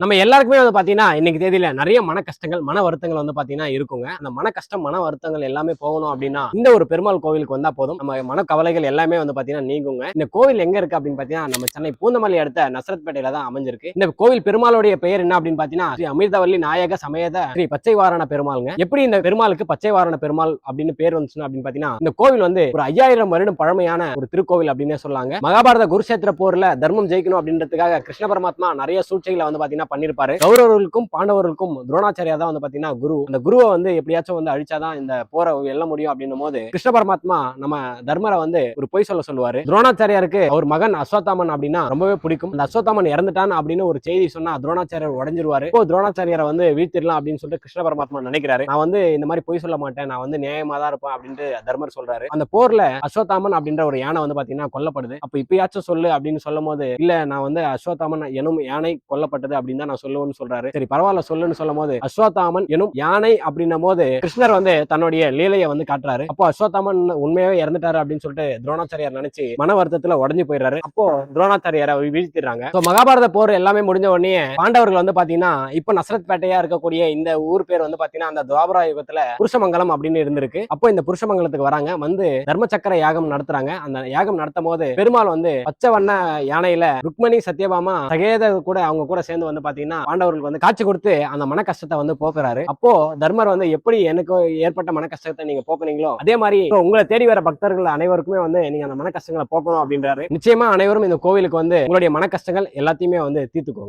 நம்ம எல்லாருக்குமே வந்து பாத்தீங்கன்னா இன்னைக்கு தேதியில நிறைய மன கஷ்டங்கள் மன வருத்தங்கள் வந்து பாத்தீங்கன்னா இருக்குங்க. அந்த மன கஷ்டம் மன வருத்தங்கள் எல்லாமே போகணும் அப்படின்னா இந்த ஒரு பெருமாள் கோவிலுக்கு வந்தா போதும், நம்ம மன கவலைகள் எல்லாமே வந்து பாத்தீங்கன்னா நீங்குங்க. இந்த கோவில் எங்க இருக்கு அப்படின்னு பாத்தீங்கன்னா நம்ம சென்னை பூந்தமல்லி அடுத்த நசரத்பேட்டையில தான் அமைஞ்சிருக்கு. இந்த கோவில் பெருமாளுடைய பெயர் என்ன அப்படின்னு பாத்தீங்கன்னா ஸ்ரீ அமிர்தவல்லி நாயக சமேத ஸ்ரீ பச்சைவாரண பெருமாளுங்க. எப்படி இந்த பெருமாளுக்கு பச்சைவாரண பெருமாள் அப்படின்னு பேர் வந்துச்சுன்னா அப்படின்னு பாத்தீங்கன்னா இந்த கோவில் வந்து ஒரு 5000 வருடம் பழமையான ஒரு திருக்கோவில் அப்படின்னே சொல்லாங்க. மகாபாரத குருஷேத்திர போர்ல தர்மம் ஜெயிக்கணும் அப்படின்றதுக்காக கிருஷ்ண பரமாத்மா நிறைய சூழ்ச்சிகளை வந்து பாத்தீங்கன்னா பண்ணிருப்பாரு. கௌரவர்களுக்கும் பாண்டவர்களுக்கும் துரோணாச்சாரியா தான் வந்து பாத்தீங்கன்னா குரு. அந்த குருவை வந்து எப்படியாச்சும் வந்து அழிச்சாதான் இந்த போரை வெல்ல முடியும் அப்படின்னும் போது கிருஷ்ண பரமாத்மா நம்ம தர்மரை வந்து ஒரு பொய் சொல்லுவாரு. துரோணாச்சாரியாருக்கு அவர் மகன் அஸ்வத்தாமன் அப்படின்னா ரொம்பவே பிடிக்கும். அந்த அஸ்வத்தாமன் இறந்துட்டான் அப்படின்னு ஒரு செய்தி சொன்னா துரோணாச்சாரியர் உடஞ்சிருவாரு. இப்போ துரோணாச்சாரியரை வந்து வீழ்த்திடலாம் அப்படின்னு சொல்லிட்டு கிருஷ்ண பரமாத்மா நினைக்கிறாரு. நான் வந்து இந்த மாதிரி பொய் சொல்ல மாட்டேன், நான் வந்து நியாயமா தான் இருப்பேன் அப்படின்ட்டு தர்மர் சொல்றாரு. அந்த போர்ல அஸ்வத்தாமன் அப்படின்ற ஒரு யானை வந்து பாத்தீங்கன்னா கொல்லப்படுது. அப்ப இப்பயாச்சும் சொல்லு அப்படின்னு சொல்லும் போது இல்ல, நான் வந்து அஸ்வத்தாமன் எனும் யானை கொல்லப்பட்டது அப்படின்னு தான் நான் சொல்லுவேன்னு சொல்றாரு. சரி பரவாயில்ல சொல்லுன்னு சொல்லும் போது அஸ்வத்தாமன் எனும் யானை அப்படின்னும் போது கிருஷ்ணர் வந்து தன்னுடைய லீலையை வந்து காட்டுறாரு. அப்போ அஸ்வத்தாமன் உண்மையாவே இறந்துட்டாரு அப்படின்னு சொல்லிட்டு துரோணாச்சாரியார் நினைச்சு மன வருத்தத்துல உடஞ்சு போயிடுறாரு. அப்போ துரோணாச்சாரியாரை வீழ்த்திடுறாங்க. மகாபாரத போர் எல்லாமே முடிஞ்ச உடனே பாண்டவர்கள் வந்து பாத்தீங்கன்னா இப்ப நசரத்பேட்டையா இருக்கக்கூடிய இந்த ஊர் பேர் வந்து பாத்தீங்கன்னா அந்த துவாபர யுகத்துல புருஷமங்கலம் அப்படின்னு இருந்திருக்கு. அப்போ இந்த புருஷமங்கலத்துக்கு வராங்க, வந்து தர்ம சக்கர யாகம் நடத்துறாங்க. அந்த யாகம் நடத்தும் போது பெருமாள் வந்து பச்சை வண்ண யானையில ருக்மணி சத்யபாமா சகேத கூட அவங்க கூட சேர்ந்து வந்து பாத்தீங்கன்னா பாண்டவர்களுக்கு வந்து காட்சி கொடுத்து அந்த மன கஷ்டத்தை வந்து போக்குறாரு. அப்போ தர்மர் வந்து எப்படி எனக்கு ஏற்பட்ட மன கஷ்டத்தை நீங்க போக்குனீங்களோ அதே மாதிரி உங்களை தேடி வர பக்தர்கள் அனைவருக்குமே வந்து நீங்க அந்த மன கஷ்டங்களை போக்கணும் அப்படின்றாரு. நிச்சயமா அனைவரும் இந்த கோவிலுக்கு வந்து உங்களுடைய மன கஷ்டங்கள் எல்லாத்தையுமே வந்து தீர்த்துக்கோங்க.